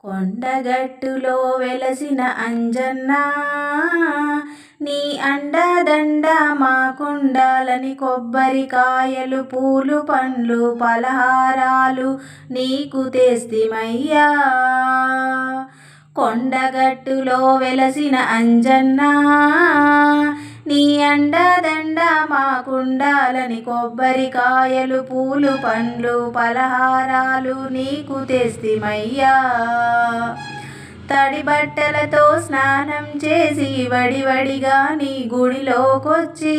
కొండగట్టులో వెలసిన అంజన్న నీ అండదండ మాకుండాలని కొబ్బరికాయలు పూలు పండ్లు పలహారాలు నీకు తెస్తిమయ్యా. కొండగట్టులో వెలసిన అంజన్న నీ అండదండ మాకుండాలని కొబ్బరికాయలు పూలు పండ్లు పలహారాలు నీకు తెస్తిమయ్యా. తడి బట్టలతో స్నానం చేసి వడివడిగా నీ గుడిలోకొచ్చి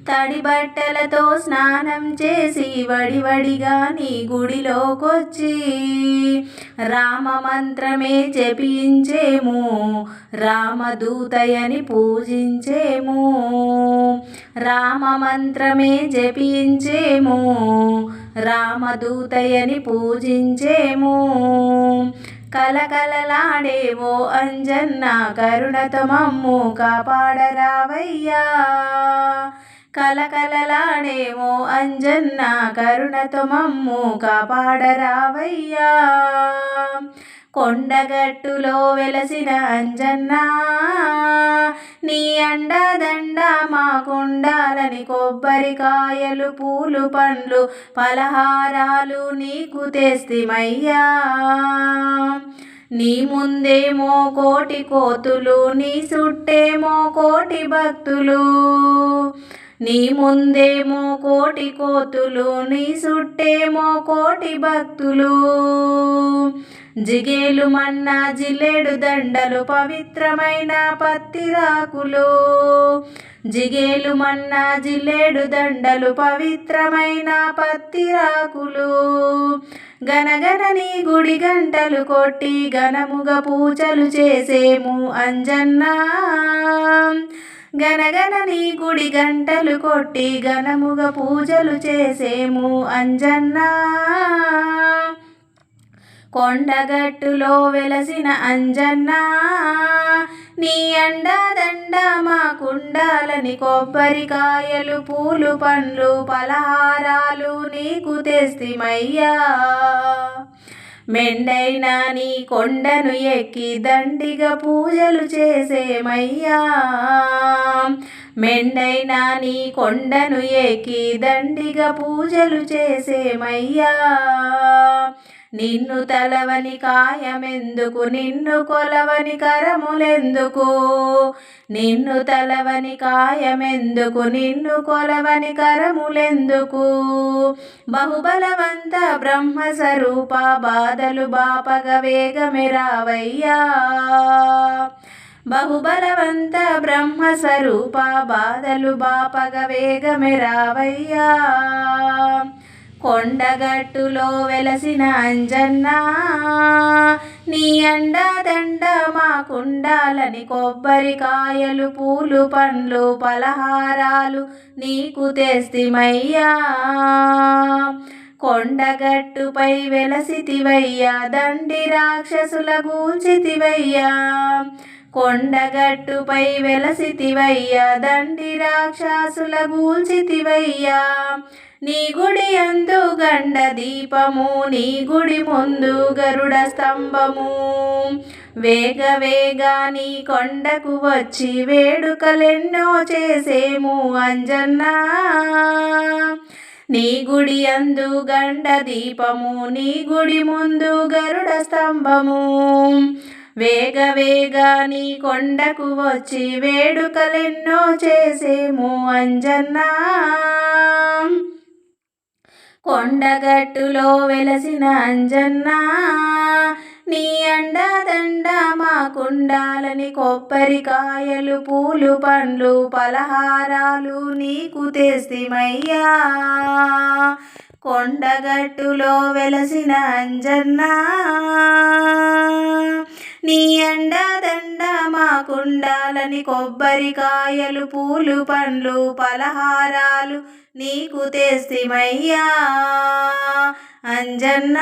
తడి బట్టలతో స్నానం చేసి వడివడిగా నీ గుడిలోకొచ్చి రామ మంత్రమే జపించేము, రామదూతయని పూజించేము. రామ మంత్రమే జపించేము, రామదూతయని పూజించేము. కలకలలాడేవో అంజన్న కరుణతో మమ్ము కాపాడరావయ్యా. కలకలలాడేవో అంజన్న కరుణతో మమ్ము కాపాడరావయ్యా. కొండగట్టులో వెలసిన అంజన్న నీ అండదండ మాకుండాలని కొబ్బరికాయలు పూలు పండ్లు పలహారాలు నీకు తెస్తిమయ్యా. నీ ముందేమో కోటి కోతులు, నీ చుట్టేమో కోటి భక్తులు. నీ ముందేమో కోటి కోతులు, నీ చుట్టేమో కోటి భక్తులు. జిగేలు మన్నా జిల్లేడు దండలు పవిత్రమైన పత్తిరాకులు. జిగేలు మన్నా జిల్లేడు దండలు పవిత్రమైన పత్తిరాకులు. గనగన నీ గుడి గంటలు కొట్టి ఘనముగా పూజలు చేసేము అంజన్న. గనగన నీ గుడి గంటలు కొట్టి ఘనముగా పూజలు చేసేము అంజన్న. కొండగట్టులో వెలసిన అంజన్న నీ అండదండ మాకుండాలని కొబ్బరికాయలు పూలు పండ్లు పలహారాలు నీకు తెస్తిమయ్యా. మెండైన నీ కొండను ఎక్కి దండిగా పూజలు చేసేమయ్యా. మెండైన నీ కొండను ఎక్కి దండిగా పూజలు చేసేమయ్యా. నిన్ను తలవని కాయమెందుకు, నిన్ను కొలవని కరములెందుకు. నిన్ను తలవని కాయమెందుకు, నిన్ను కొలవని కరములెందుకు. బహుబలవంత బ్రహ్మస్వరూప బాధలు బాపగ వేగమే రావయ్యా. బహుబలవంత బ్రహ్మస్వరూప బాధలు బాపగ వేగమే రావయ్యా. కొండగట్టులో వెలసిన అంజన్న నీ అండదండ మాకుండాలని కొబ్బరికాయలు పూలు పండ్లు పలహారాలు నీకు తెస్తిమయ్యా. కొండగట్టుపై వెలసితివయ్యా, దండి రాక్షసుల గూల్చితివయ్యా. కొండగట్టుపై వెలసితివయ్యా, దండి రాక్షసుల గూల్చితివయ్యా. నీ గుడి యందు గండ దీపము, నీ గుడి ముందు గరుడ స్తంభము. వేగ వేగ నీ కొండకు వచ్చి వేడుకలెన్నో చేసేము అంజన్న. నీ గుడి యందు గండ దీపము, నీ గుడి ముందు గరుడ స్తంభము. వేగ వేగ నీ కొండకు వచ్చి వేడుకలెన్నో చేసేము అంజన్న. కొండగట్టులో వెలసిన అంజన్న నీ అండదండ మాకుండాలని కొబ్బరికాయలు పూలు పండ్లు పలహారాలు నీకు తెస్తిమయ్యా. కొండగట్టులో వెలసిన అంజన్న నీ అండదండ మాకుండాలని కొబ్బరికాయలు పూలు పండ్లు పలహారాలు నీకు తెస్తిమయ్యా అంజన్న.